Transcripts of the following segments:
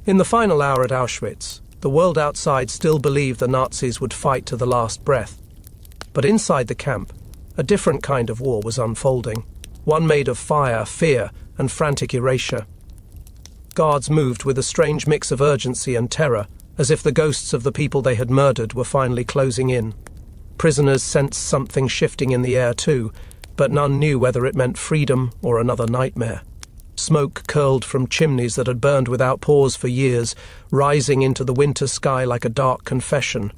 In the final hour at Auschwitz, the world outside still believed the Nazis would fight to the last breath. But inside the camp, a different kind of war was unfolding, one made of fire, fear, and frantic erasure. Guards moved with a strange mix of urgency and terror, as if the ghosts of the people they had murdered were finally closing in. Prisoners sensed something shifting in the air too, but none knew whether it meant freedom or another nightmare. Smoke curled from chimneys that had burned without pause for years, rising into the winter sky like a dark confession.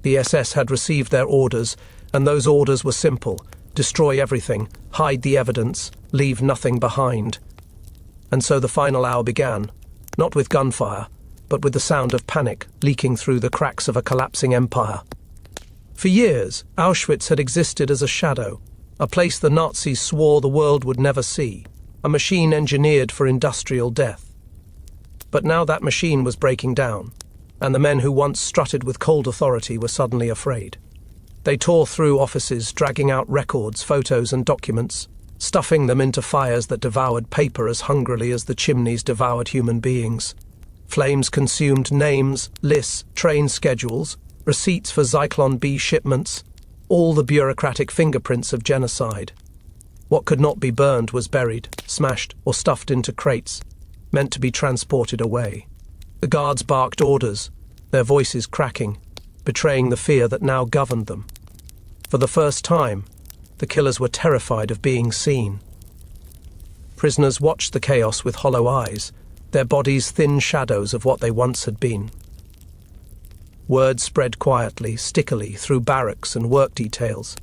The SS had received their orders, and those orders were simple: destroy everything, hide the evidence, leave nothing behind. And so the final hour began, not with gunfire, but with the sound of panic leaking through the cracks of a collapsing empire. For years, Auschwitz had existed as a shadow, a place the Nazis swore the world would never see, a machine engineered for industrial death. But now that machine was breaking down, and the men who once strutted with cold authority were suddenly afraid. They tore through offices, dragging out records, photos, and documents, stuffing them into fires that devoured paper as hungrily as the chimneys devoured human beings. Flames consumed names, lists, train schedules, receipts for Zyklon B shipments, all the bureaucratic fingerprints of genocide. What could not be burned was buried, smashed, or stuffed into crates, meant to be transported away. The guards barked orders, their voices cracking, betraying the fear that now governed them. For the first time, the killers were terrified of being seen. Prisoners watched the chaos with hollow eyes, their bodies thin shadows of what they once had been. Word spread quietly, stickily, through barracks and work details.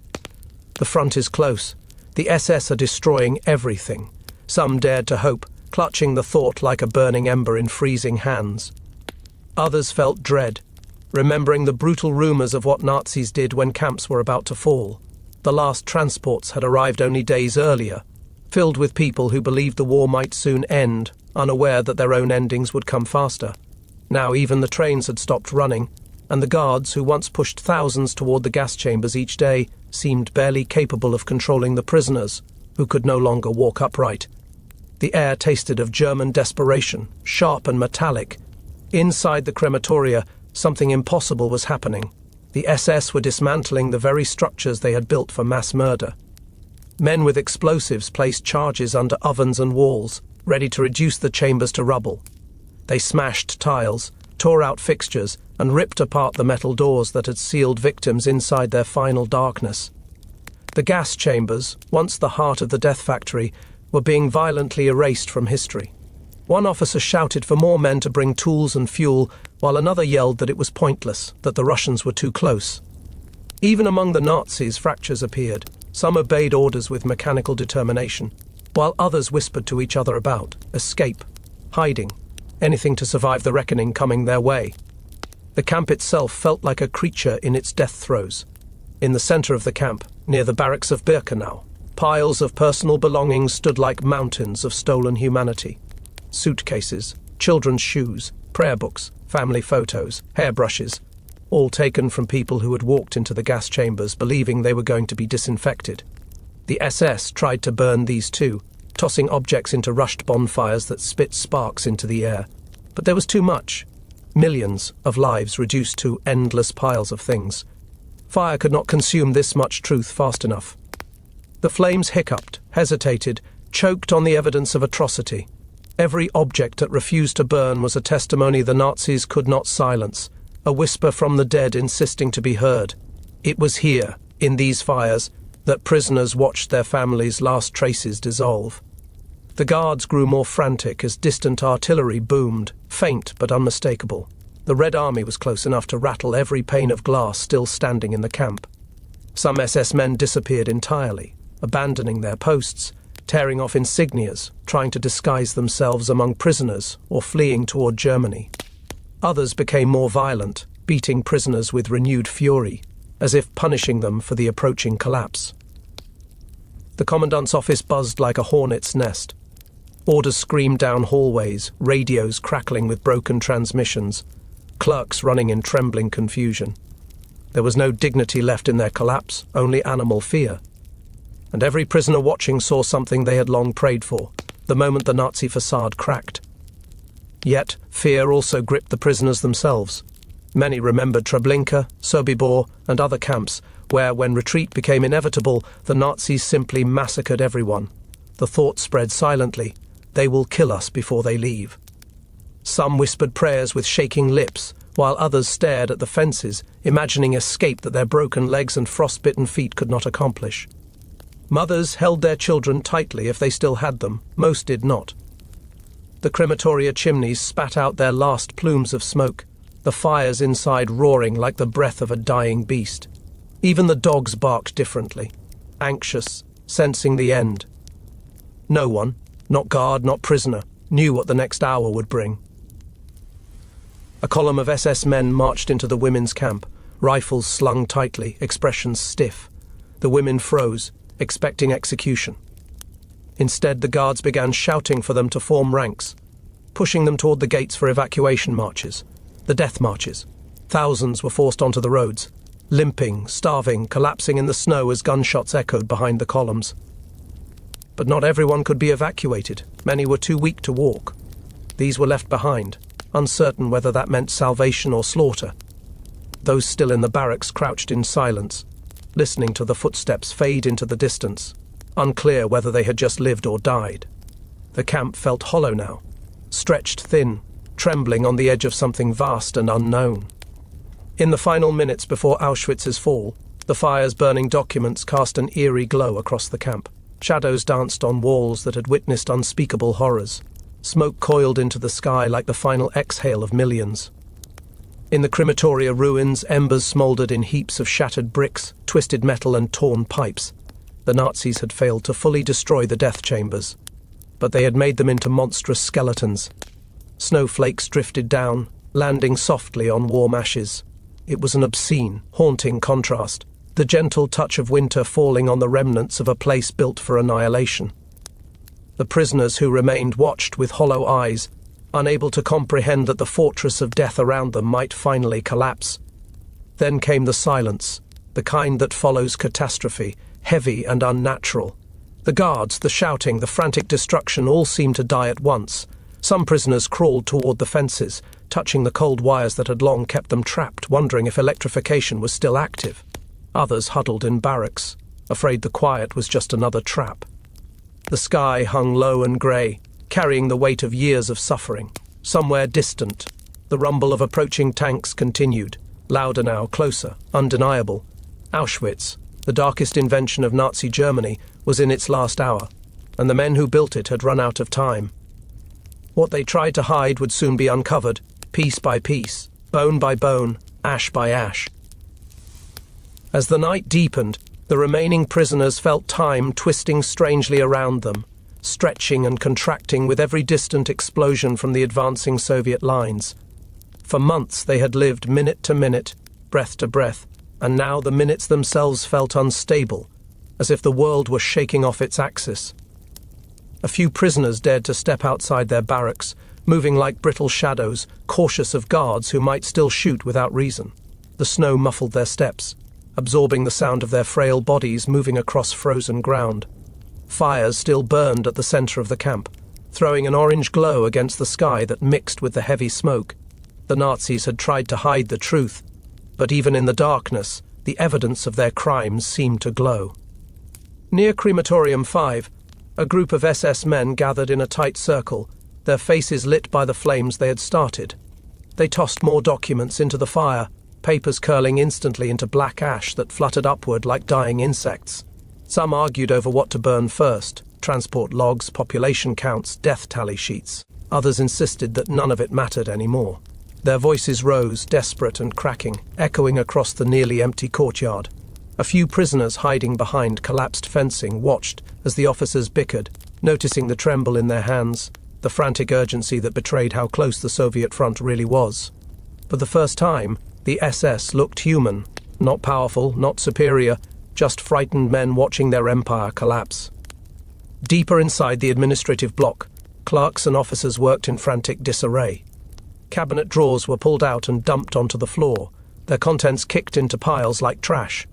The front is close. The SS are destroying everything. Some dared to hope, clutching the thought like a burning ember in freezing hands. Others felt dread, remembering the brutal rumors of what Nazis did when camps were about to fall. The last transports had arrived only days earlier, filled with people who believed the war might soon end, unaware that their own endings would come faster. Now even the trains had stopped running, and the guards, who once pushed thousands toward the gas chambers each day, seemed barely capable of controlling the prisoners, who could no longer walk upright. The air tasted of German desperation, sharp and metallic. Inside the crematoria, something impossible was happening. The SS were dismantling the very structures they had built for mass murder. Men with explosives placed charges under ovens and walls, ready to reduce the chambers to rubble. They smashed tiles, tore out fixtures, and ripped apart the metal doors that had sealed victims inside their final darkness. The gas chambers, once the heart of the death factory, were being violently erased from history. One officer shouted for more men to bring tools and fuel, while another yelled that it was pointless, that the Russians were too close. Even among the Nazis, fractures appeared. Some obeyed orders with mechanical determination, while others whispered to each other about escape, hiding, anything to survive the reckoning coming their way. The camp itself felt like a creature in its death throes. In the center of the camp, near the barracks of Birkenau, piles of personal belongings stood like mountains of stolen humanity. Suitcases, children's shoes, prayer books, family photos, hairbrushes, all taken from people who had walked into the gas chambers believing they were going to be disinfected. The SS tried to burn these too, tossing objects into rushed bonfires that spit sparks into the air. But there was too much. Millions of lives reduced to endless piles of things. Fire could not consume this much truth fast enough. The flames hiccuped, hesitated, choked on the evidence of atrocity. Every object that refused to burn was a testimony the Nazis could not silence, a whisper from the dead insisting to be heard. It was here, in these fires, that prisoners watched their families' last traces dissolve. The guards grew more frantic as distant artillery boomed, faint but unmistakable. The Red Army was close enough to rattle every pane of glass still standing in the camp. Some SS men disappeared entirely, abandoning their posts, tearing off insignias, trying to disguise themselves among prisoners or fleeing toward Germany. Others became more violent, beating prisoners with renewed fury, as if punishing them for the approaching collapse. The commandant's office buzzed like a hornet's nest. Orders screamed down hallways, radios crackling with broken transmissions, clerks running in trembling confusion. There was no dignity left in their collapse, only animal fear. And every prisoner watching saw something they had long prayed for, the moment the Nazi facade cracked. Yet, fear also gripped the prisoners themselves. Many remembered Treblinka, Sobibor, and other camps, where, when retreat became inevitable, the Nazis simply massacred everyone. The thought spread silently, "They will kill us before they leave." Some whispered prayers with shaking lips, while others stared at the fences, imagining escape that their broken legs and frostbitten feet could not accomplish. Mothers held their children tightly if they still had them, most did not. The crematoria chimneys spat out their last plumes of smoke, the fires inside roaring like the breath of a dying beast. Even the dogs barked differently, anxious, sensing the end. No one, not guard, not prisoner, knew what the next hour would bring. A column of SS men marched into the women's camp, rifles slung tightly, expressions stiff. The women froze, expecting execution. Instead, the guards began shouting for them to form ranks, pushing them toward the gates for evacuation marches, the death marches. Thousands were forced onto the roads, limping, starving, collapsing in the snow as gunshots echoed behind the columns. But not everyone could be evacuated. Many were too weak to walk. These were left behind, uncertain whether that meant salvation or slaughter. Those still in the barracks crouched in silence, listening to the footsteps fade into the distance, unclear whether they had just lived or died. The camp felt hollow now, stretched thin, trembling on the edge of something vast and unknown. In the final minutes before Auschwitz's fall, the fire's burning documents cast an eerie glow across the camp. Shadows danced on walls that had witnessed unspeakable horrors. Smoke coiled into the sky like the final exhale of millions. In the crematoria ruins, embers smouldered in heaps of shattered bricks, twisted metal and torn pipes. The Nazis had failed to fully destroy the death chambers, but they had made them into monstrous skeletons. Snowflakes drifted down, landing softly on warm ashes. It was an obscene, haunting contrast, the gentle touch of winter falling on the remnants of a place built for annihilation. The prisoners who remained watched with hollow eyes, unable to comprehend that the fortress of death around them might finally collapse. Then came the silence, the kind that follows catastrophe, heavy and unnatural. The guards, the shouting, the frantic destruction all seemed to die at once. Some prisoners crawled toward the fences, touching the cold wires that had long kept them trapped, wondering if electrification was still active. Others huddled in barracks, afraid the quiet was just another trap. The sky hung low and grey, carrying the weight of years of suffering. Somewhere distant, the rumble of approaching tanks continued, louder now, closer, undeniable. Auschwitz, the darkest invention of Nazi Germany, was in its last hour, and the men who built it had run out of time. What they tried to hide would soon be uncovered, piece by piece, bone by bone, ash by ash. As the night deepened, the remaining prisoners felt time twisting strangely around them, stretching and contracting with every distant explosion from the advancing Soviet lines. For months they had lived minute to minute, breath to breath, and now the minutes themselves felt unstable, as if the world were shaking off its axis. A few prisoners dared to step outside their barracks, moving like brittle shadows, cautious of guards who might still shoot without reason. The snow muffled their steps, absorbing the sound of their frail bodies moving across frozen ground. Fires still burned at the center of the camp, throwing an orange glow against the sky that mixed with the heavy smoke. The Nazis had tried to hide the truth, but even in the darkness, the evidence of their crimes seemed to glow. Near Crematorium 5, a group of SS men gathered in a tight circle, their faces lit by the flames they had started. They tossed more documents into the fire, papers curling instantly into black ash that fluttered upward like dying insects. Some argued over what to burn first: transport logs, population counts, death tally sheets. Others insisted that none of it mattered anymore. Their voices rose, desperate and cracking, echoing across the nearly empty courtyard. A few prisoners hiding behind collapsed fencing watched as the officers bickered, noticing the tremble in their hands, the frantic urgency that betrayed how close the Soviet front really was. For the first time, the SS looked human, not powerful, not superior, just frightened men watching their empire collapse. Deeper inside the administrative block, clerks and officers worked in frantic disarray. Cabinet drawers were pulled out and dumped onto the floor, their contents kicked into piles like trash.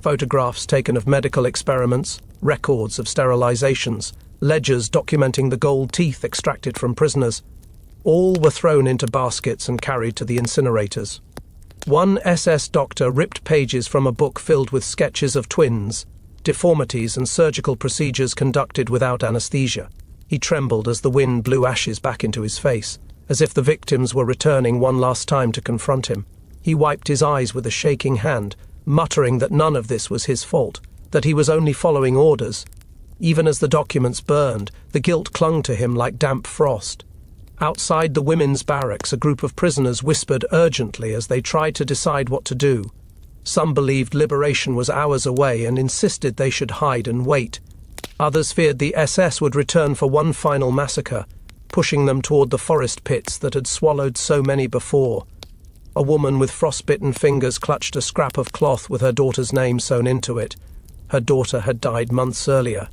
Photographs taken of medical experiments, records of sterilizations, ledgers documenting the gold teeth extracted from prisoners. All were thrown into baskets and carried to the incinerators. One SS doctor ripped pages from a book filled with sketches of twins, deformities and surgical procedures conducted without anesthesia. He trembled as the wind blew ashes back into his face, as if the victims were returning one last time to confront him. He wiped his eyes with a shaking hand, muttering that none of this was his fault, that he was only following orders. Even as the documents burned, the guilt clung to him like damp frost. Outside the women's barracks, a group of prisoners whispered urgently as they tried to decide what to do. Some believed liberation was hours away and insisted they should hide and wait. Others feared the SS would return for one final massacre, pushing them toward the forest pits that had swallowed so many before. A woman with frostbitten fingers clutched a scrap of cloth with her daughter's name sewn into it. Her daughter had died months earlier,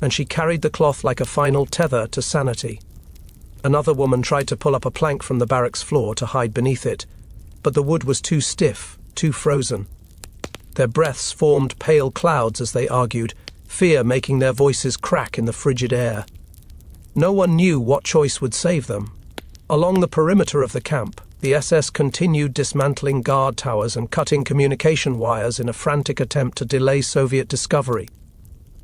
and she carried the cloth like a final tether to sanity. Another woman tried to pull up a plank from the barracks floor to hide beneath it, but the wood was too stiff, too frozen. Their breaths formed pale clouds as they argued, fear making their voices crack in the frigid air. No one knew what choice would save them. Along the perimeter of the camp, the SS continued dismantling guard towers and cutting communication wires in a frantic attempt to delay Soviet discovery.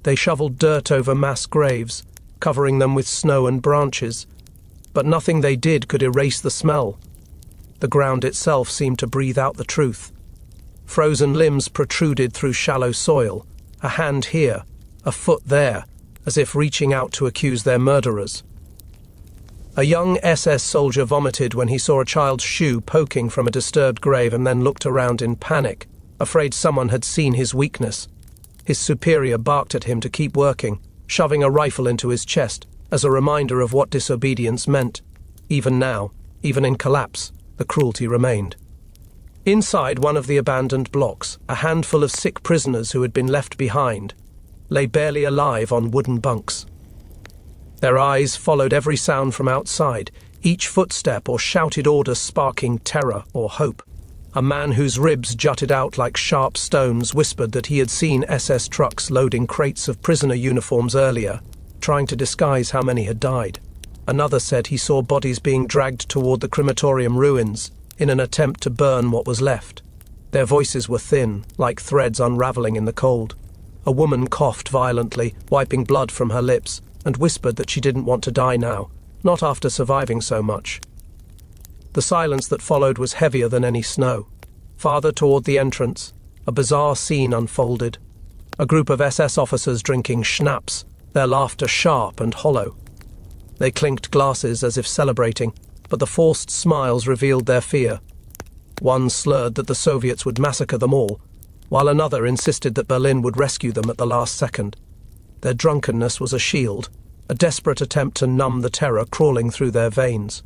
They shoveled dirt over mass graves, covering them with snow and branches, but nothing they did could erase the smell. The ground itself seemed to breathe out the truth. Frozen limbs protruded through shallow soil, a hand here, a foot there, as if reaching out to accuse their murderers. A young SS soldier vomited when he saw a child's shoe poking from a disturbed grave and then looked around in panic, afraid someone had seen his weakness. His superior barked at him to keep working, shoving a rifle into his chest, as a reminder of what disobedience meant. Even now, even in collapse, the cruelty remained. Inside one of the abandoned blocks, a handful of sick prisoners who had been left behind lay barely alive on wooden bunks. Their eyes followed every sound from outside, each footstep or shouted order sparking terror or hope. A man whose ribs jutted out like sharp stones whispered that he had seen SS trucks loading crates of prisoner uniforms earlier, trying to disguise how many had died. Another said he saw bodies being dragged toward the crematorium ruins in an attempt to burn what was left. Their voices were thin, like threads unraveling in the cold. A woman coughed violently, wiping blood from her lips, and whispered that she didn't want to die now, not after surviving so much. The silence that followed was heavier than any snow. Farther toward the entrance, a bizarre scene unfolded. A group of SS officers drinking schnapps, their laughter sharp and hollow. They clinked glasses as if celebrating, but the forced smiles revealed their fear. One slurred that the Soviets would massacre them all, while another insisted that Berlin would rescue them at the last second. Their drunkenness was a shield, a desperate attempt to numb the terror crawling through their veins.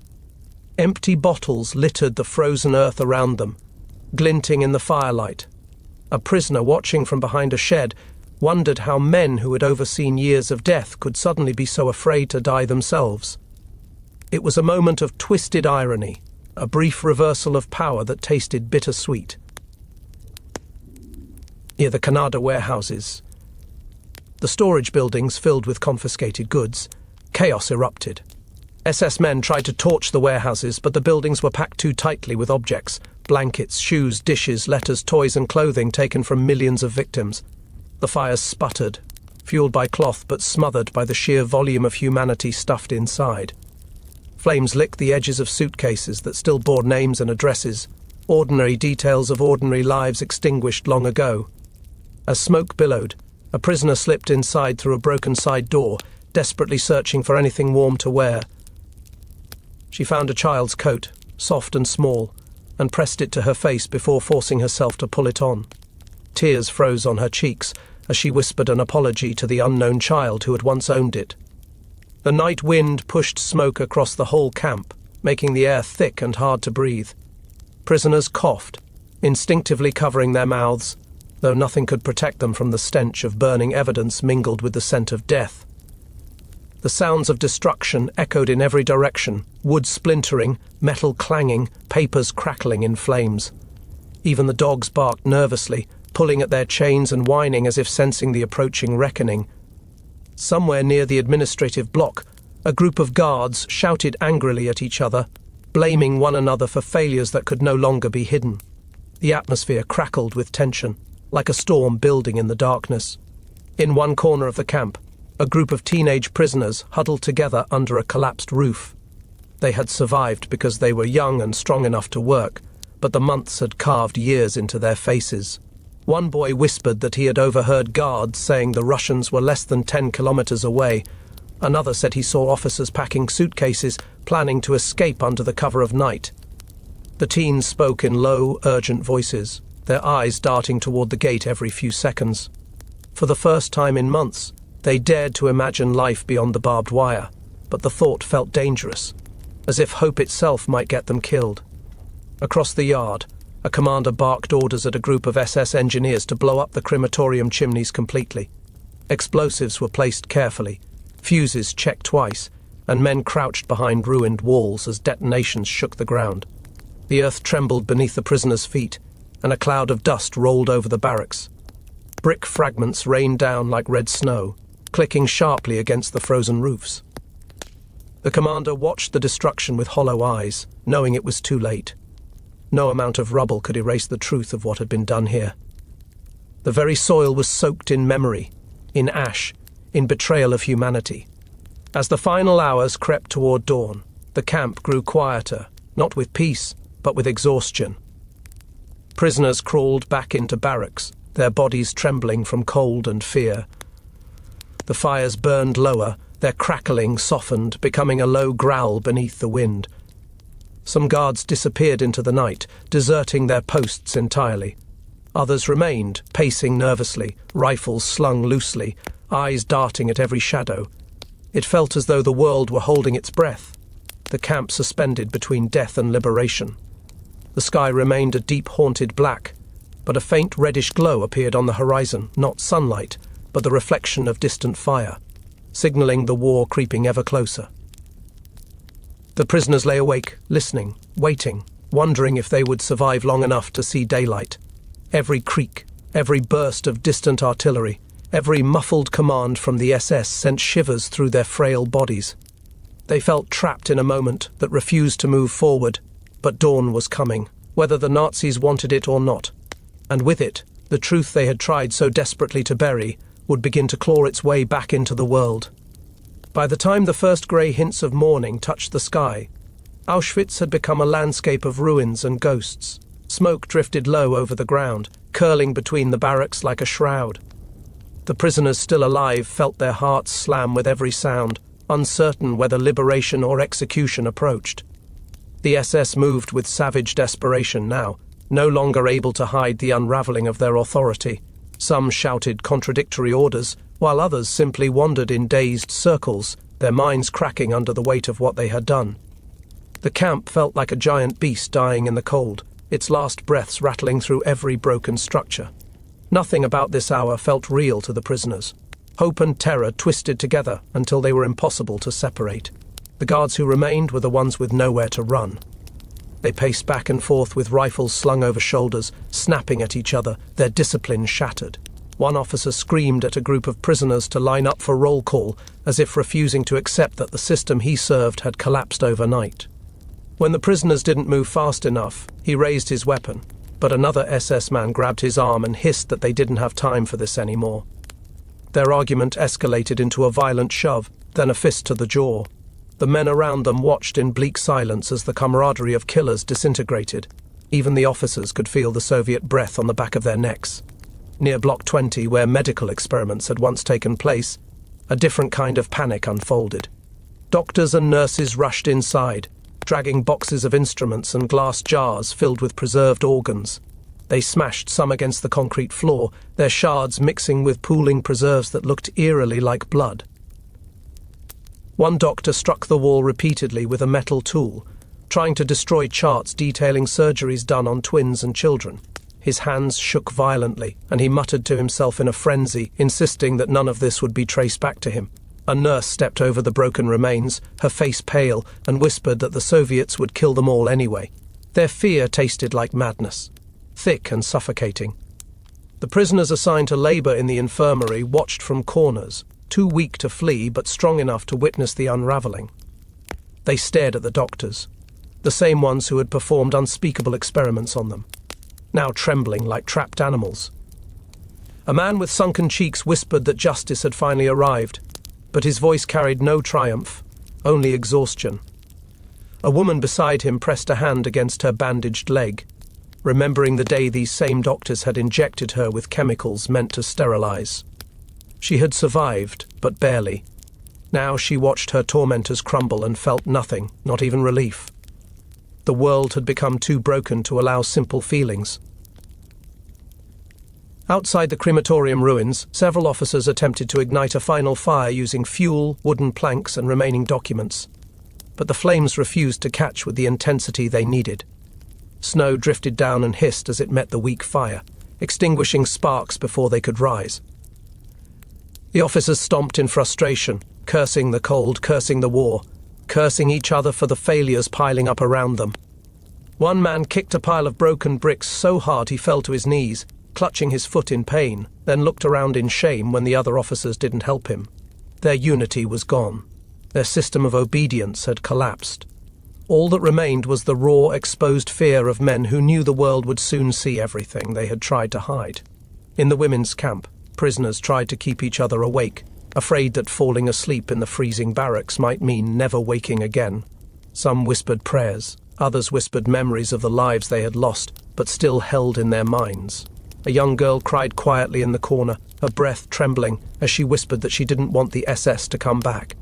Empty bottles littered the frozen earth around them, glinting in the firelight. A prisoner watching from behind a shed wondered how men who had overseen years of death could suddenly be so afraid to die themselves. It was a moment of twisted irony, a brief reversal of power that tasted bittersweet. Near the Canada warehouses, the storage buildings filled with confiscated goods, chaos erupted. SS men tried to torch the warehouses, but the buildings were packed too tightly with objects, blankets, shoes, dishes, letters, toys and clothing taken from millions of victims. The fires sputtered, fueled by cloth but smothered by the sheer volume of humanity stuffed inside. Flames licked the edges of suitcases that still bore names and addresses, ordinary details of ordinary lives extinguished long ago. As smoke billowed, a prisoner slipped inside through a broken side door, desperately searching for anything warm to wear. She found a child's coat, soft and small, and pressed it to her face before forcing herself to pull it on. Tears froze on her cheeks as she whispered an apology to the unknown child who had once owned it. The night wind pushed smoke across the whole camp, making the air thick and hard to breathe. Prisoners coughed, instinctively covering their mouths, though nothing could protect them from the stench of burning evidence mingled with the scent of death. The sounds of destruction echoed in every direction, wood splintering, metal clanging, papers crackling in flames. Even the dogs barked nervously, pulling at their chains and whining as if sensing the approaching reckoning. Somewhere near the administrative block, A group of guards shouted angrily at each other, blaming one another for failures that could no longer be hidden. The atmosphere crackled with tension, like a storm building in the darkness. In one corner of the camp, a group of teenage prisoners huddled together under a collapsed roof. They had survived because they were young and strong enough to work, but the months had carved years into their faces. One boy whispered that he had overheard guards saying the Russians were less than 10 kilometers away. Another said he saw officers packing suitcases, planning to escape under the cover of night. The teens spoke in low, urgent voices, their eyes darting toward the gate every few seconds. For the first time in months, they dared to imagine life beyond the barbed wire, but the thought felt dangerous, as if hope itself might get them killed. Across the yard, a commander barked orders at a group of SS engineers to blow up the crematorium chimneys completely. Explosives were placed carefully, fuses checked twice, and men crouched behind ruined walls as detonations shook the ground. The earth trembled beneath the prisoners' feet, and a cloud of dust rolled over the barracks. Brick fragments rained down like red snow, clicking sharply against the frozen roofs. The commander watched the destruction with hollow eyes, knowing it was too late. No amount of rubble could erase the truth of what had been done here. The very soil was soaked in memory, in ash, in betrayal of humanity. As the final hours crept toward dawn, the camp grew quieter, not with peace, but with exhaustion. Prisoners crawled back into barracks, their bodies trembling from cold and fear. The fires burned lower, their crackling softened, becoming a low growl beneath the wind. Some guards disappeared into the night, deserting their posts entirely. Others remained, pacing nervously, rifles slung loosely, eyes darting at every shadow. It felt as though the world were holding its breath, the camp suspended between death and liberation. The sky remained a deep haunted black, but a faint reddish glow appeared on the horizon, not sunlight, but the reflection of distant fire, signaling the war creeping ever closer. The prisoners lay awake, listening, waiting, wondering if they would survive long enough to see daylight. Every creak, every burst of distant artillery, every muffled command from the SS sent shivers through their frail bodies. They felt trapped in a moment that refused to move forward, but dawn was coming, whether the Nazis wanted it or not. And with it, the truth they had tried so desperately to bury would begin to claw its way back into the world. By the time the first grey hints of morning touched the sky, Auschwitz had become a landscape of ruins and ghosts. Smoke drifted low over the ground, curling between the barracks like a shroud. The prisoners still alive felt their hearts slam with every sound, uncertain whether liberation or execution approached. The SS moved with savage desperation now, no longer able to hide the unravelling of their authority. Some shouted contradictory orders, while others simply wandered in dazed circles, their minds cracking under the weight of what they had done. The camp felt like a giant beast dying in the cold, its last breaths rattling through every broken structure. Nothing about this hour felt real to the prisoners. Hope and terror twisted together until they were impossible to separate. The guards who remained were the ones with nowhere to run. They paced back and forth with rifles slung over shoulders, snapping at each other, their discipline shattered. One officer screamed at a group of prisoners to line up for roll call, as if refusing to accept that the system he served had collapsed overnight. When the prisoners didn't move fast enough, he raised his weapon, but another SS man grabbed his arm and hissed that they didn't have time for this anymore. Their argument escalated into a violent shove, then a fist to the jaw. The men around them watched in bleak silence as the camaraderie of killers disintegrated. Even the officers could feel the Soviet breath on the back of their necks. Near Block 20, where medical experiments had once taken place, a different kind of panic unfolded. Doctors and nurses rushed inside, dragging boxes of instruments and glass jars filled with preserved organs. They smashed some against the concrete floor, their shards mixing with pooling preserves that looked eerily like blood. One doctor struck the wall repeatedly with a metal tool, trying to destroy charts detailing surgeries done on twins and children. His hands shook violently, and he muttered to himself in a frenzy, insisting that none of this would be traced back to him. A nurse stepped over the broken remains, her face pale, and whispered that the Soviets would kill them all anyway. Their fear tasted like madness, thick and suffocating. The prisoners assigned to labor in the infirmary watched from corners, too weak to flee but strong enough to witness the unraveling. They stared at the doctors, the same ones who had performed unspeakable experiments on them, now trembling like trapped animals. A man with sunken cheeks whispered that justice had finally arrived, but his voice carried no triumph, only exhaustion. A woman beside him pressed a hand against her bandaged leg, remembering the day these same doctors had injected her with chemicals meant to sterilize. She had survived, but barely. Now she watched her tormentors crumble and felt nothing, not even relief. The world had become too broken to allow simple feelings. Outside the crematorium ruins, several officers attempted to ignite a final fire using fuel, wooden planks, and remaining documents. But the flames refused to catch with the intensity they needed. Snow drifted down and hissed as it met the weak fire, extinguishing sparks before they could rise. The officers stomped in frustration, cursing the cold, cursing the war, cursing each other for the failures piling up around them. One man kicked a pile of broken bricks so hard he fell to his knees, clutching his foot in pain, then looked around in shame when the other officers didn't help him. Their unity was gone. Their system of obedience had collapsed. All that remained was the raw, exposed fear of men who knew the world would soon see everything they had tried to hide. In the women's camp, prisoners tried to keep each other awake, afraid that falling asleep in the freezing barracks might mean never waking again. Some whispered prayers, others whispered memories of the lives they had lost, but still held in their minds. A young girl cried quietly in the corner, her breath trembling as she whispered that she didn't want the SS to come back.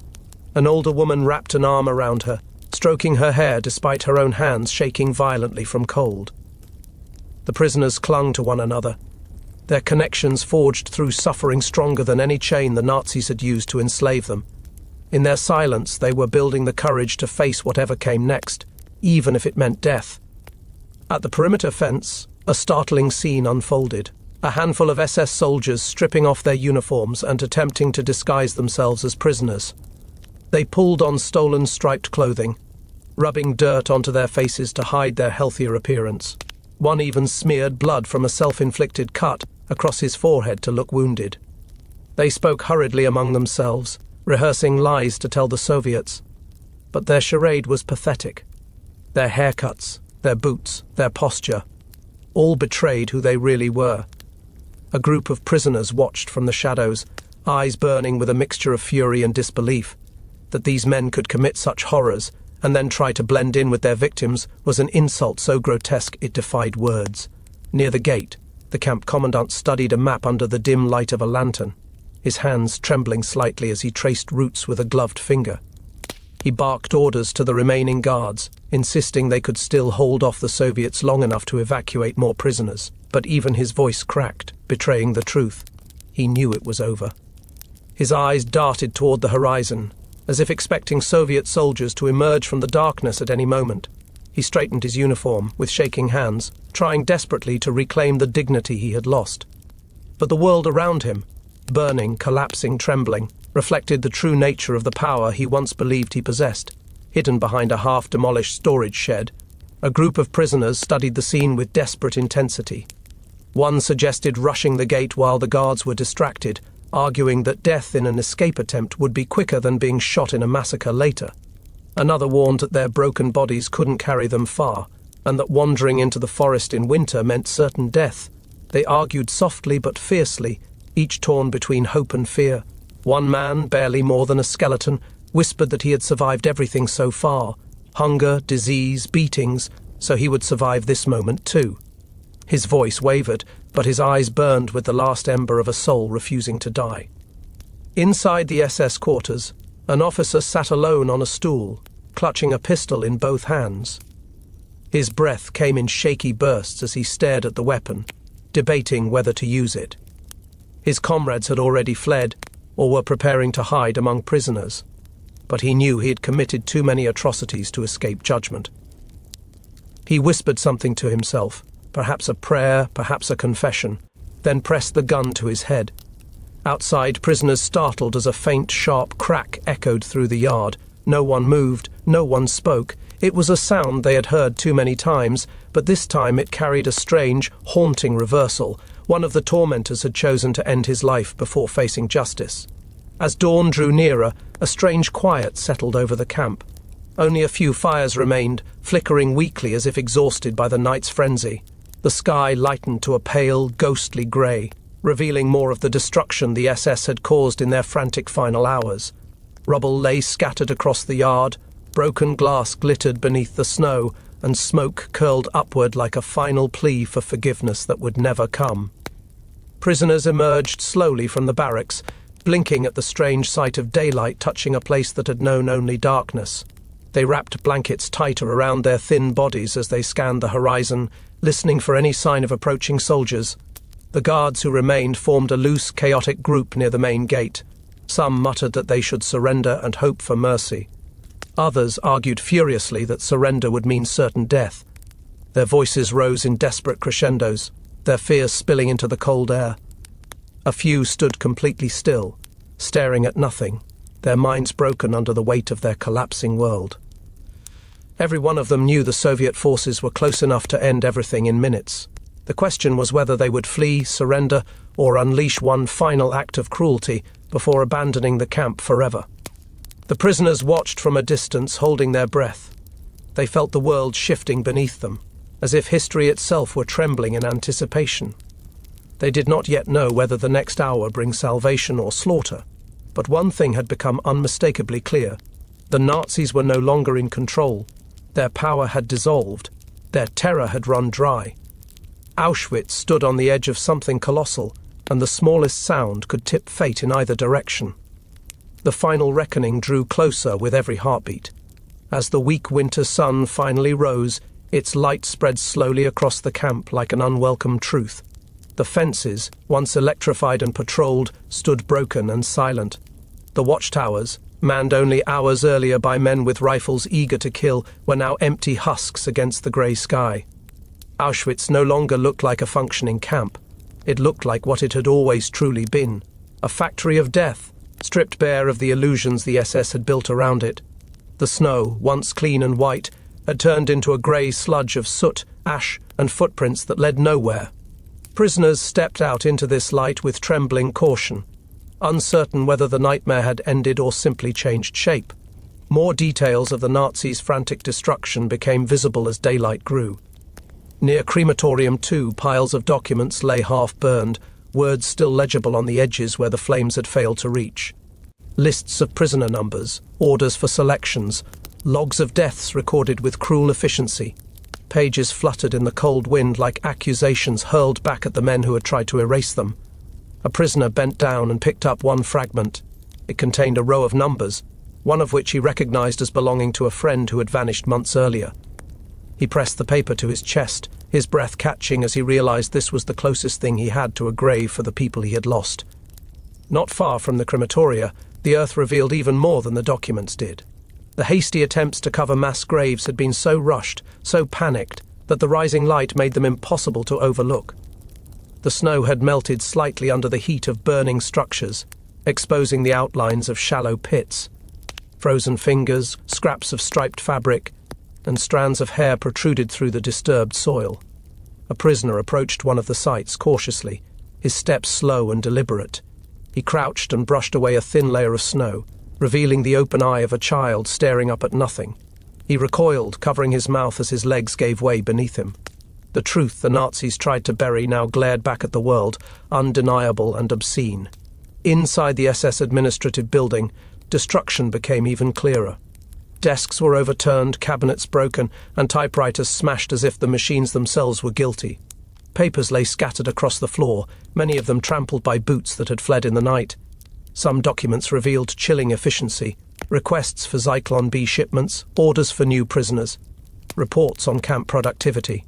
An older woman wrapped an arm around her, stroking her hair despite her own hands shaking violently from cold. The prisoners clung to one another, their connections forged through suffering stronger than any chain the Nazis had used to enslave them. In their silence, they were building the courage to face whatever came next, even if it meant death. At the perimeter fence, a startling scene unfolded. A handful of SS soldiers stripping off their uniforms and attempting to disguise themselves as prisoners. They pulled on stolen striped clothing, rubbing dirt onto their faces to hide their healthier appearance. One even smeared blood from a self-inflicted cut across his forehead to look wounded. They spoke hurriedly among themselves, rehearsing lies to tell the Soviets. But their charade was pathetic. Their haircuts, their boots, their posture, all betrayed who they really were. A group of prisoners watched from the shadows, eyes burning with a mixture of fury and disbelief. That these men could commit such horrors and then try to blend in with their victims was an insult so grotesque it defied words. Near the gate, the camp commandant studied a map under the dim light of a lantern, his hands trembling slightly as he traced routes with a gloved finger. He barked orders to the remaining guards, insisting they could still hold off the Soviets long enough to evacuate more prisoners, but even his voice cracked, betraying the truth. He knew it was over. His eyes darted toward the horizon, as if expecting Soviet soldiers to emerge from the darkness at any moment. He straightened his uniform, with shaking hands, trying desperately to reclaim the dignity he had lost. But the world around him, burning, collapsing, trembling, reflected the true nature of the power he once believed he possessed. Hidden behind a half-demolished storage shed, a group of prisoners studied the scene with desperate intensity. One suggested rushing the gate while the guards were distracted, arguing that death in an escape attempt would be quicker than being shot in a massacre later. Another warned that their broken bodies couldn't carry them far, and that wandering into the forest in winter meant certain death. They argued softly but fiercely, each torn between hope and fear. One man, barely more than a skeleton, whispered that he had survived everything so far, hunger, disease, beatings, so he would survive this moment too. His voice wavered, but his eyes burned with the last ember of a soul refusing to die. Inside the SS quarters, an officer sat alone on a stool, clutching a pistol in both hands. His breath came in shaky bursts as he stared at the weapon, debating whether to use it. His comrades had already fled, or were preparing to hide among prisoners, but he knew he had committed too many atrocities to escape judgment. He whispered something to himself, perhaps a prayer, perhaps a confession, then pressed the gun to his head. Outside, prisoners startled as a faint, sharp crack echoed through the yard. No one moved, no one spoke. It was a sound they had heard too many times, but this time it carried a strange, haunting reversal. One of the tormentors had chosen to end his life before facing justice. As dawn drew nearer, a strange quiet settled over the camp. Only a few fires remained, flickering weakly as if exhausted by the night's frenzy. The sky lightened to a pale, ghostly grey, revealing more of the destruction the SS had caused in their frantic final hours. Rubble lay scattered across the yard, broken glass glittered beneath the snow, and smoke curled upward like a final plea for forgiveness that would never come. Prisoners emerged slowly from the barracks, blinking at the strange sight of daylight touching a place that had known only darkness. They wrapped blankets tighter around their thin bodies as they scanned the horizon, listening for any sign of approaching soldiers. The guards who remained formed a loose, chaotic group near the main gate. Some muttered that they should surrender and hope for mercy. Others argued furiously that surrender would mean certain death. Their voices rose in desperate crescendos, their fears spilling into the cold air. A few stood completely still, staring at nothing, their minds broken under the weight of their collapsing world. Every one of them knew the Soviet forces were close enough to end everything in minutes. The question was whether they would flee, surrender, or unleash one final act of cruelty before abandoning the camp forever. The prisoners watched from a distance, holding their breath. They felt the world shifting beneath them, as if history itself were trembling in anticipation. They did not yet know whether the next hour brings salvation or slaughter, but one thing had become unmistakably clear. The Nazis were no longer in control. Their power had dissolved. Their terror had run dry. Auschwitz stood on the edge of something colossal, and the smallest sound could tip fate in either direction. The final reckoning drew closer with every heartbeat. As the weak winter sun finally rose, its light spread slowly across the camp like an unwelcome truth. The fences, once electrified and patrolled, stood broken and silent. The watchtowers, manned only hours earlier by men with rifles eager to kill, were now empty husks against the grey sky. Auschwitz no longer looked like a functioning camp. It looked like what it had always truly been, a factory of death, stripped bare of the illusions the SS had built around it. The snow, once clean and white, had turned into a grey sludge of soot, ash, and footprints that led nowhere. Prisoners stepped out into this light with trembling caution, uncertain whether the nightmare had ended or simply changed shape. More details of the Nazis' frantic destruction became visible as daylight grew. Near Crematorium 2, piles of documents lay half-burned, words still legible on the edges where the flames had failed to reach. Lists of prisoner numbers, orders for selections, logs of deaths recorded with cruel efficiency. Pages fluttered in the cold wind like accusations hurled back at the men who had tried to erase them. A prisoner bent down and picked up one fragment. It contained a row of numbers, one of which he recognized as belonging to a friend who had vanished months earlier. He pressed the paper to his chest, his breath catching as he realized this was the closest thing he had to a grave for the people he had lost. Not far from the crematoria, the earth revealed even more than the documents did. The hasty attempts to cover mass graves had been so rushed, so panicked, that the rising light made them impossible to overlook. The snow had melted slightly under the heat of burning structures, exposing the outlines of shallow pits. Frozen fingers, scraps of striped fabric, and strands of hair protruded through the disturbed soil. A prisoner approached one of the sites cautiously, his steps slow and deliberate. He crouched and brushed away a thin layer of snow, revealing the open eye of a child staring up at nothing. He recoiled, covering his mouth as his legs gave way beneath him. The truth the Nazis tried to bury now glared back at the world, undeniable and obscene. Inside the SS administrative building, destruction became even clearer. Desks were overturned, cabinets broken, and typewriters smashed as if the machines themselves were guilty. Papers lay scattered across the floor, many of them trampled by boots that had fled in the night. Some documents revealed chilling efficiency, requests for Zyklon B shipments, orders for new prisoners, reports on camp productivity.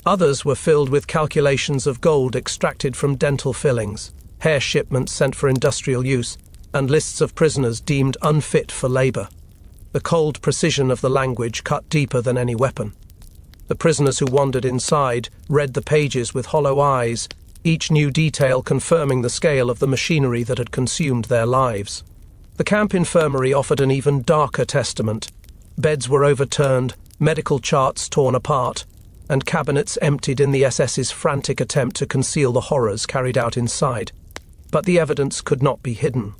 Others were filled with calculations of gold extracted from dental fillings, hair shipments sent for industrial use, and lists of prisoners deemed unfit for labor. The cold precision of the language cut deeper than any weapon. The prisoners who wandered inside read the pages with hollow eyes, each new detail confirming the scale of the machinery that had consumed their lives. The camp infirmary offered an even darker testament. Beds were overturned, medical charts torn apart, and cabinets emptied in the SS's frantic attempt to conceal the horrors carried out inside. But the evidence could not be hidden.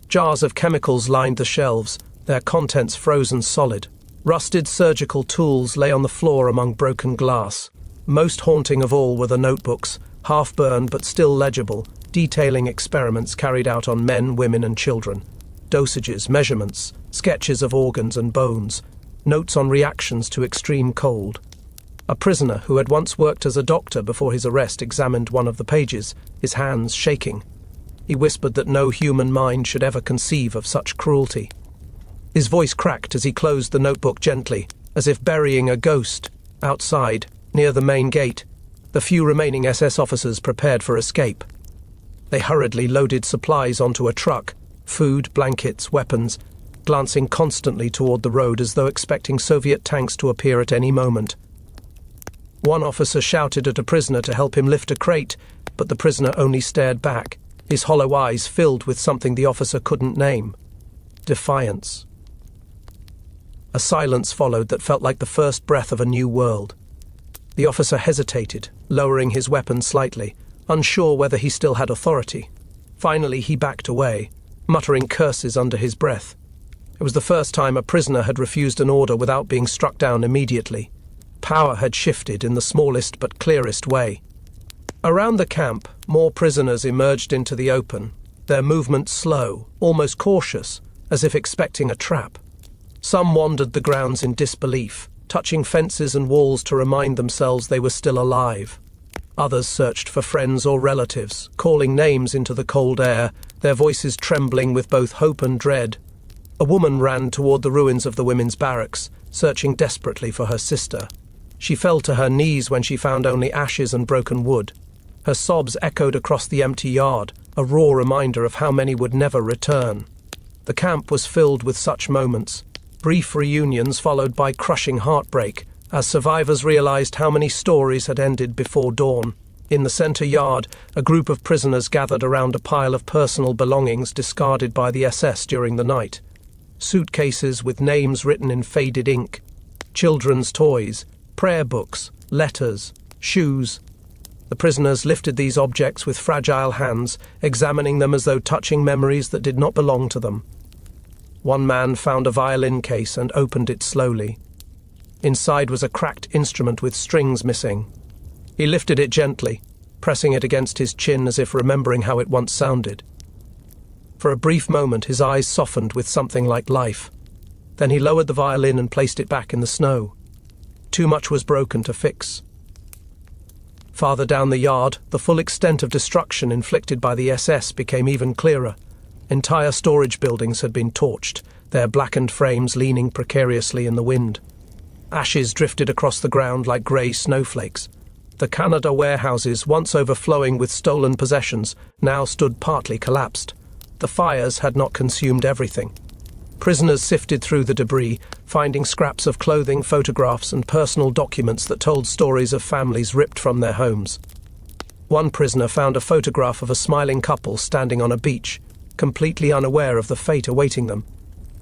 Jars of chemicals lined the shelves, their contents frozen solid. Rusted surgical tools lay on the floor among broken glass. Most haunting of all were the notebooks, half-burned but still legible, detailing experiments carried out on men, women and children. Dosages, measurements, sketches of organs and bones, notes on reactions to extreme cold. A prisoner who had once worked as a doctor before his arrest examined one of the pages, his hands shaking. He whispered that no human mind should ever conceive of such cruelty. His voice cracked as he closed the notebook gently, as if burying a ghost. Outside, near the main gate, the few remaining SS officers prepared for escape. They hurriedly loaded supplies onto a truck, food, blankets, weapons, glancing constantly toward the road as though expecting Soviet tanks to appear at any moment. One officer shouted at a prisoner to help him lift a crate, but the prisoner only stared back, his hollow eyes filled with something the officer couldn't name. Defiance. A silence followed that felt like the first breath of a new world. The officer hesitated, lowering his weapon slightly, unsure whether he still had authority. Finally, he backed away, muttering curses under his breath. It was the first time a prisoner had refused an order without being struck down immediately. Power had shifted in the smallest but clearest way. Around the camp, more prisoners emerged into the open, their movements slow, almost cautious, as if expecting a trap. Some wandered the grounds in disbelief, touching fences and walls to remind themselves they were still alive. Others searched for friends or relatives, calling names into the cold air, their voices trembling with both hope and dread. A woman ran toward the ruins of the women's barracks, searching desperately for her sister. She fell to her knees when she found only ashes and broken wood. Her sobs echoed across the empty yard, a raw reminder of how many would never return. The camp was filled with such moments, brief reunions followed by crushing heartbreak, as survivors realized how many stories had ended before dawn. In the center yard, a group of prisoners gathered around a pile of personal belongings discarded by the SS during the night. Suitcases with names written in faded ink, children's toys, prayer books, letters, shoes. The prisoners lifted these objects with fragile hands, examining them as though touching memories that did not belong to them. One man found a violin case and opened it slowly. Inside was a cracked instrument with strings missing. He lifted it gently, pressing it against his chin as if remembering how it once sounded. For a brief moment his eyes softened with something like life. Then he lowered the violin and placed it back in the snow. Too much was broken to fix. Farther down the yard, the full extent of destruction inflicted by the SS became even clearer. Entire storage buildings had been torched, their blackened frames leaning precariously in the wind. Ashes drifted across the ground like grey snowflakes. The Canada warehouses, once overflowing with stolen possessions, now stood partly collapsed. The fires had not consumed everything. Prisoners sifted through the debris, finding scraps of clothing, photographs, and personal documents that told stories of families ripped from their homes. One prisoner found a photograph of a smiling couple standing on a beach, completely unaware of the fate awaiting them.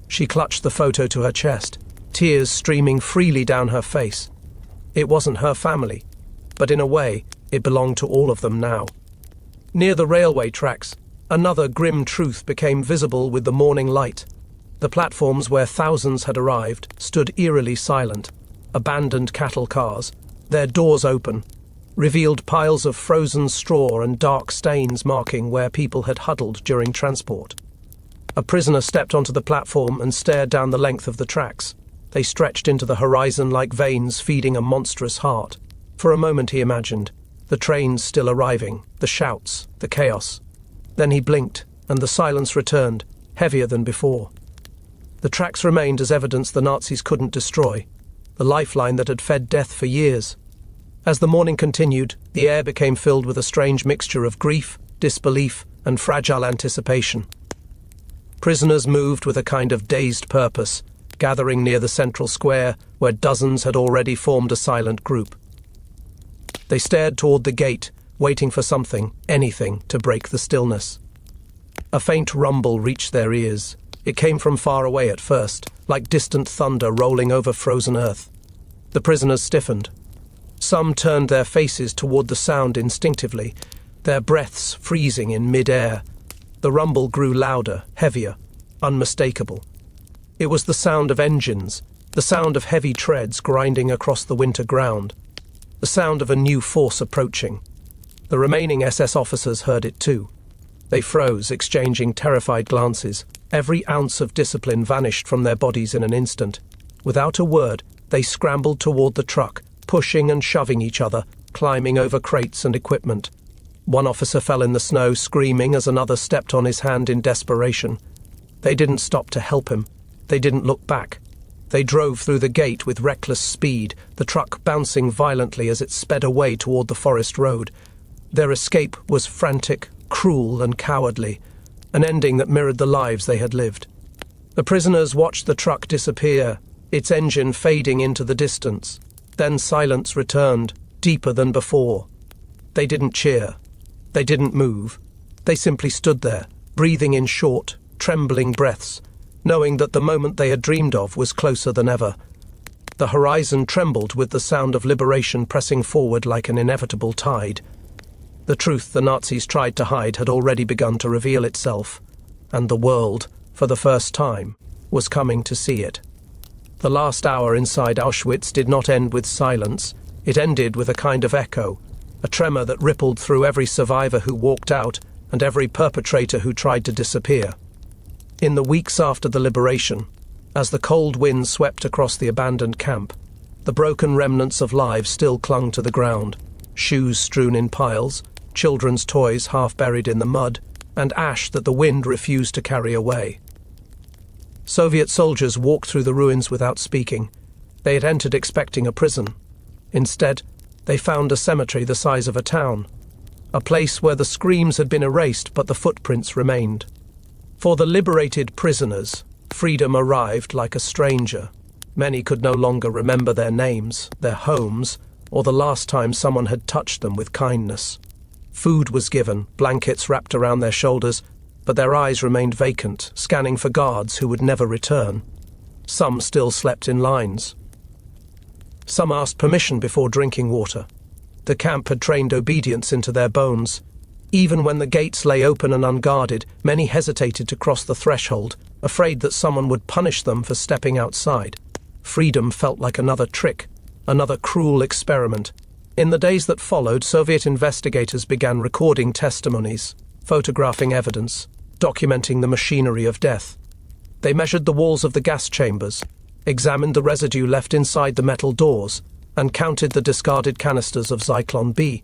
She clutched the photo to her chest, tears streaming freely down her face. It wasn't her family, but in a way, it belonged to all of them now. Near the railway tracks, another grim truth became visible with the morning light. The platforms where thousands had arrived stood eerily silent, abandoned cattle cars, their doors open, revealed piles of frozen straw and dark stains marking where people had huddled during transport. A prisoner stepped onto the platform and stared down the length of the tracks. They stretched into the horizon like veins feeding a monstrous heart. For a moment he imagined, the trains still arriving, the shouts, the chaos. Then he blinked, and the silence returned, heavier than before. The tracks remained as evidence the Nazis couldn't destroy, the lifeline that had fed death for years. As the morning continued, the air became filled with a strange mixture of grief, disbelief, and fragile anticipation. Prisoners moved with a kind of dazed purpose, gathering near the central square where dozens had already formed a silent group. They stared toward the gate, waiting for something, anything, to break the stillness. A faint rumble reached their ears. It came from far away at first, like distant thunder rolling over frozen earth. The prisoners stiffened. Some turned their faces toward the sound instinctively, their breaths freezing in mid-air. The rumble grew louder, heavier, unmistakable. It was the sound of engines, the sound of heavy treads grinding across the winter ground, the sound of a new force approaching. The remaining SS officers heard it too. They froze, exchanging terrified glances. Every ounce of discipline vanished from their bodies in an instant. Without a word, they scrambled toward the truck, pushing and shoving each other, climbing over crates and equipment. One officer fell in the snow, screaming as another stepped on his hand in desperation. They didn't stop to help him. They didn't look back. They drove through the gate with reckless speed, the truck bouncing violently as it sped away toward the forest road. Their escape was frantic, cruel and cowardly, an ending that mirrored the lives they had lived. The prisoners watched the truck disappear, its engine fading into the distance. Then silence returned, deeper than before. They didn't cheer. They didn't move. They simply stood there, breathing in short, trembling breaths, knowing that the moment they had dreamed of was closer than ever. The horizon trembled with the sound of liberation pressing forward like an inevitable tide. The truth the Nazis tried to hide had already begun to reveal itself, and the world, for the first time, was coming to see it. The last hour inside Auschwitz did not end with silence. It ended with a kind of echo, a tremor that rippled through every survivor who walked out and every perpetrator who tried to disappear. In the weeks after the liberation, as the cold wind swept across the abandoned camp, the broken remnants of lives still clung to the ground, shoes strewn in piles, children's toys half buried in the mud, and ash that the wind refused to carry away. Soviet soldiers walked through the ruins without speaking. They had entered expecting a prison. Instead, they found a cemetery the size of a town, a place where the screams had been erased but the footprints remained. For the liberated prisoners, freedom arrived like a stranger. Many could no longer remember their names, their homes, or the last time someone had touched them with kindness. Food was given, blankets wrapped around their shoulders, but their eyes remained vacant, scanning for guards who would never return. Some still slept in lines. Some asked permission before drinking water. The camp had trained obedience into their bones. Even when the gates lay open and unguarded, many hesitated to cross the threshold, afraid that someone would punish them for stepping outside. Freedom felt like another trick, another cruel experiment. In the days that followed, Soviet investigators began recording testimonies, photographing evidence, documenting the machinery of death. They measured the walls of the gas chambers, examined the residue left inside the metal doors, and counted the discarded canisters of Zyklon B.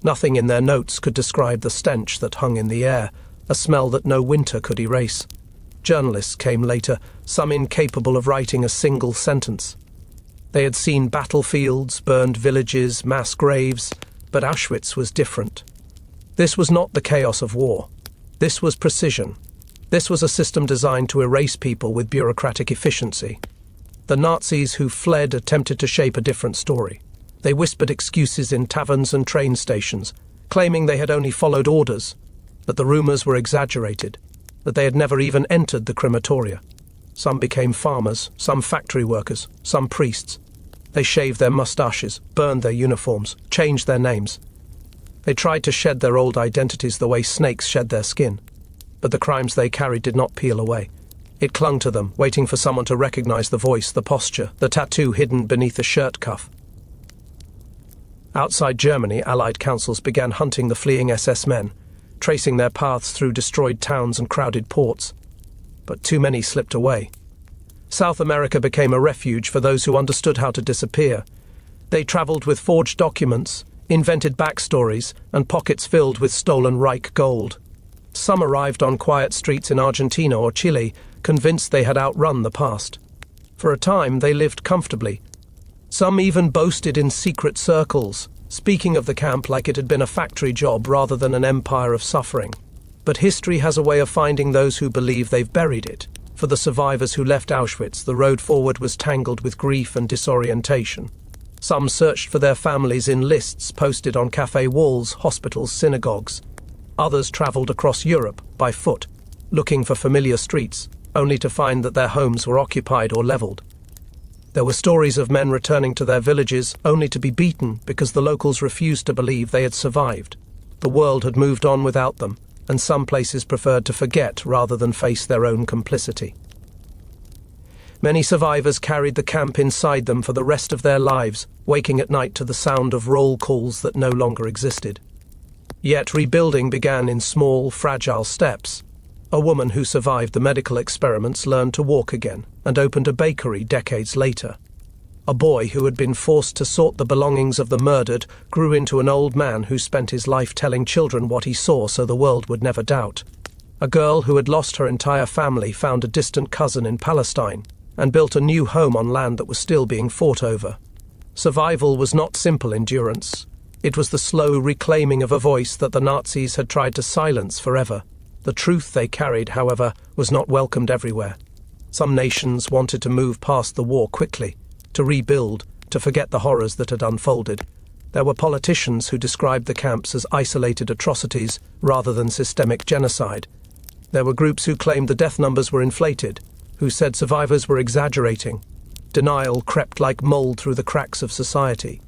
Nothing in their notes could describe the stench that hung in the air, a smell that no winter could erase. Journalists came later, some incapable of writing a single sentence. They had seen battlefields, burned villages, mass graves, but Auschwitz was different. This was not the chaos of war. This was precision. This was a system designed to erase people with bureaucratic efficiency. The Nazis who fled attempted to shape a different story. They whispered excuses in taverns and train stations, claiming they had only followed orders, that the rumors were exaggerated, that they had never even entered the crematoria. Some became farmers, some factory workers, some priests. They shaved their mustaches, burned their uniforms, changed their names. They tried to shed their old identities the way snakes shed their skin. But the crimes they carried did not peel away. It clung to them, waiting for someone to recognize the voice, the posture, the tattoo hidden beneath a shirt cuff. Outside Germany, Allied councils began hunting the fleeing SS men, tracing their paths through destroyed towns and crowded ports. But too many slipped away. South America became a refuge for those who understood how to disappear. They traveled with forged documents, invented backstories, and pockets filled with stolen Reich gold. Some arrived on quiet streets in Argentina or Chile, convinced they had outrun the past. For a time, they lived comfortably. Some even boasted in secret circles, speaking of the camp like it had been a factory job rather than an empire of suffering. But history has a way of finding those who believe they've buried it. For the survivors who left Auschwitz, the road forward was tangled with grief and disorientation. Some searched for their families in lists posted on cafe walls, hospitals, synagogues. Others traveled across Europe by foot, looking for familiar streets, only to find that their homes were occupied or leveled. There were stories of men returning to their villages only to be beaten because the locals refused to believe they had survived. The world had moved on without them, and some places preferred to forget rather than face their own complicity. Many survivors carried the camp inside them for the rest of their lives, waking at night to the sound of roll calls that no longer existed. Yet rebuilding began in small, fragile steps. A woman who survived the medical experiments learned to walk again and opened a bakery decades later. A boy who had been forced to sort the belongings of the murdered grew into an old man who spent his life telling children what he saw so the world would never doubt. A girl who had lost her entire family found a distant cousin in Palestine and built a new home on land that was still being fought over. Survival was not simple endurance. It was the slow reclaiming of a voice that the Nazis had tried to silence forever. The truth they carried, however, was not welcomed everywhere. Some nations wanted to move past the war quickly, to rebuild, to forget the horrors that had unfolded. There were politicians who described the camps as isolated atrocities rather than systemic genocide. There were groups who claimed the death numbers were inflated, who said survivors were exaggerating. Denial crept like mold through the cracks of society.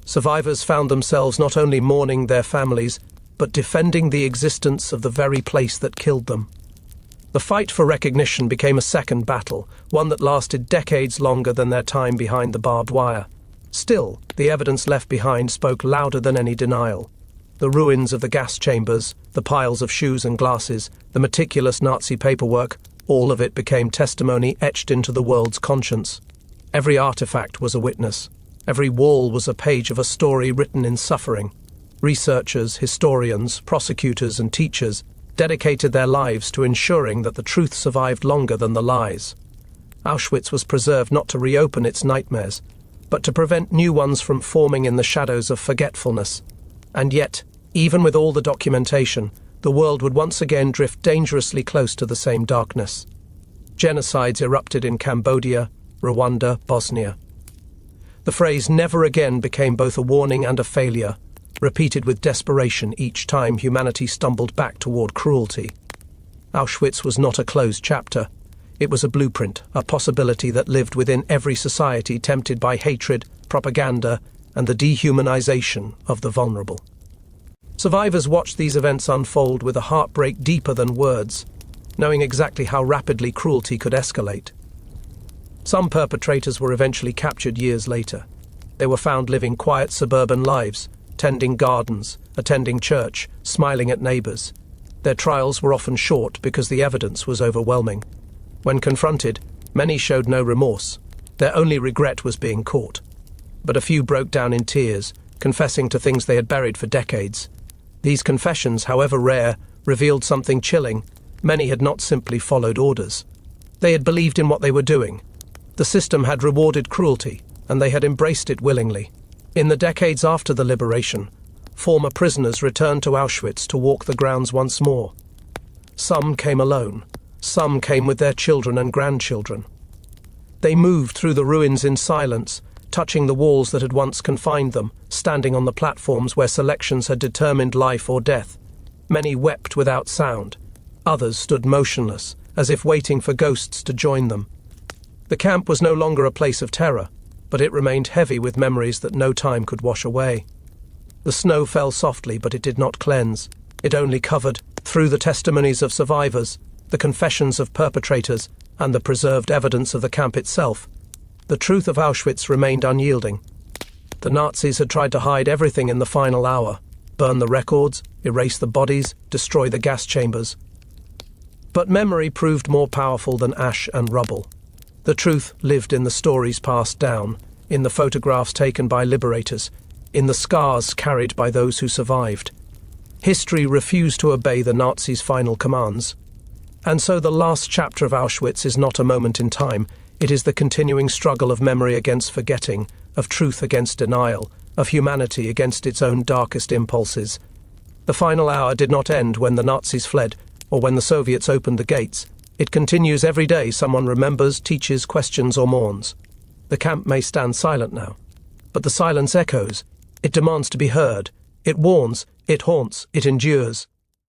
Survivors found themselves not only mourning their families, but defending the existence of the very place that killed them. The fight for recognition became a second battle, one that lasted decades longer than their time behind the barbed wire. Still, the evidence left behind spoke louder than any denial. The ruins of the gas chambers, the piles of shoes and glasses, the meticulous Nazi paperwork, all of it became testimony etched into the world's conscience. Every artifact was a witness. Every wall was a page of a story written in suffering. Researchers, historians, prosecutors, and teachers dedicated their lives to ensuring that the truth survived longer than the lies. Auschwitz was preserved not to reopen its nightmares, but to prevent new ones from forming in the shadows of forgetfulness. And yet, even with all the documentation, the world would once again drift dangerously close to the same darkness. Genocides erupted in Cambodia, Rwanda, Bosnia. The phrase "never again" became both a warning and a failure, repeated with desperation each time humanity stumbled back toward cruelty. Auschwitz was not a closed chapter. It was a blueprint, a possibility that lived within every society tempted by hatred, propaganda, and the dehumanization of the vulnerable. Survivors watched these events unfold with a heartbreak deeper than words, knowing exactly how rapidly cruelty could escalate. Some perpetrators were eventually captured years later. They were found living quiet suburban lives, tending gardens, attending church, smiling at neighbors. Their trials were often short because the evidence was overwhelming. When confronted, many showed no remorse. Their only regret was being caught. But a few broke down in tears, confessing to things they had buried for decades. These confessions, however rare, revealed something chilling. Many had not simply followed orders. They had believed in what they were doing. The system had rewarded cruelty, and they had embraced it willingly. In the decades after the liberation, former prisoners returned to Auschwitz to walk the grounds once more. Some came alone. Some came with their children and grandchildren. They moved through the ruins in silence, touching the walls that had once confined them, standing on the platforms where selections had determined life or death. Many wept without sound. Others stood motionless, as if waiting for ghosts to join them. The camp was no longer a place of terror, but it remained heavy with memories that no time could wash away. The snow fell softly, but it did not cleanse. It only covered, through the testimonies of survivors, the confessions of perpetrators, and the preserved evidence of the camp itself. The truth of Auschwitz remained unyielding. The Nazis had tried to hide everything in the final hour, burn the records, erase the bodies, destroy the gas chambers. But memory proved more powerful than ash and rubble. The truth lived in the stories passed down, in the photographs taken by liberators, in the scars carried by those who survived. History refused to obey the Nazis' final commands. And so the last chapter of Auschwitz is not a moment in time. It is the continuing struggle of memory against forgetting, of truth against denial, of humanity against its own darkest impulses. The final hour did not end when the Nazis fled, or when the Soviets opened the gates. It continues every day someone remembers, teaches, questions, or mourns. The camp may stand silent now, but the silence echoes. It demands to be heard. It warns, it haunts, it endures.